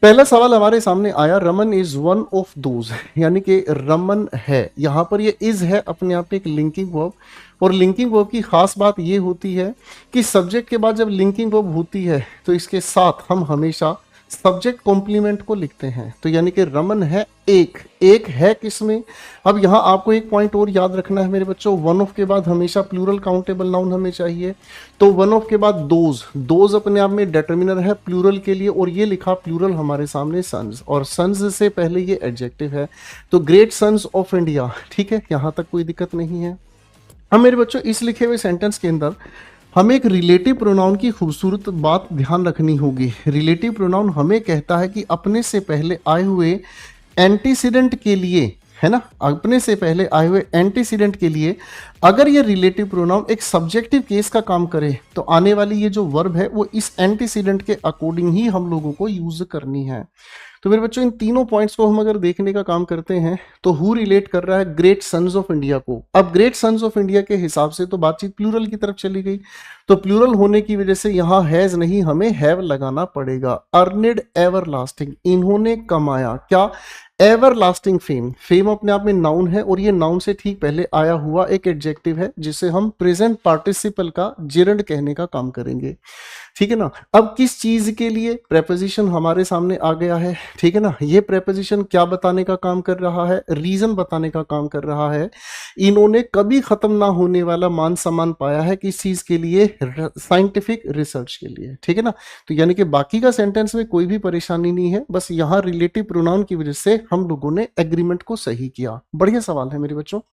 पहला सवाल हमारे सामने आया, Raman is one of those, यानी कि रमन है। यहां पर ये इज है अपने आप में एक लिंकिंग वर्ब, और लिंकिंग वर्ब की खास बात ये होती है कि सब्जेक्ट के बाद जब लिंकिंग वर्ब होती है तो इसके साथ हम हमेशा सब्जेक्ट कॉम्प्लीमेंट को लिखते हैं। तो यानी कि रमन है एक, एक है किसमें। अब यहां आपको एक पॉइंट और याद रखना है मेरे बच्चों, वन ऑफ के बाद हमेशा प्लूरल काउंटेबल नाउन हमें चाहिए। तो वन ऑफ के बाद दोज, दोज अपने आप में डिटर्मिनर है प्लूरल के लिए, और ये लिखा प्लूरल हमारे सामने सन्स, और सन्स से पहले ये एडजेक्टिव है, तो ग्रेट सन्स ऑफ इंडिया। ठीक है, यहां तक कोई दिक्कत नहीं है। अब मेरे बच्चों इस लिखे हुए सेंटेंस के अंदर हमें एक रिलेटिव प्रोनाउन की खूबसूरत बात ध्यान रखनी होगी। रिलेटिव प्रोनाउन हमें कहता है कि अपने से पहले आए हुए एंटीसीडेंट के लिए, है ना, अपने से पहले आए हुए एंटीसीडेंट के लिए अगर ये रिलेटिव प्रोनाउन एक सब्जेक्टिव केस का काम करे तो आने वाली ये जो वर्ब है वो इस एंटीसीडेंट के अकॉर्डिंग ही हम लोगों को यूज करनी है। तो मेरे बच्चों इन तीनों पॉइंट्स को हम अगर देखने का काम करते हैं तो हु रिलेट कर रहा है ग्रेट सन्स ऑफ इंडिया को। अब ग्रेट सन्स ऑफ इंडिया के हिसाब से तो बातचीत प्लूरल की तरफ चली गई, तो प्लूरल होने की वजह से यहां हैज नहीं, हमें हैव लगाना पड़ेगा। अर्निड एवर लास्टिंग, इन्होंने कमाया क्या, एवर लास्टिंग फेम। फेम अपने आप में नाउन है, और ये नाउन से ठीक पहले आया हुआ एक एडजेक्टिव है जिसे हम प्रेजेंट पार्टिसिपल का जिरंड कहने का काम करेंगे। ठीक है ना। अब किस चीज के लिए प्रेपोजिशन हमारे सामने आ गया है, ठीक है ना। ये प्रेपोजिशन क्या बताने का काम कर रहा है, रीजन बताने का काम कर रहा है। इन्होंने कभी खत्म ना होने वाला मान सम्मान पाया है किस चीज के लिए, साइंटिफिक रिसर्च के लिए। ठीक है ना। तो यानी कि बाकी का सेंटेंस में कोई भी परेशानी नहीं है, बस यहां रिलेटिव प्रोनाउन की वजह से हम लोगों ने एग्रीमेंट को सही किया। बढ़िया सवाल है मेरे बच्चों।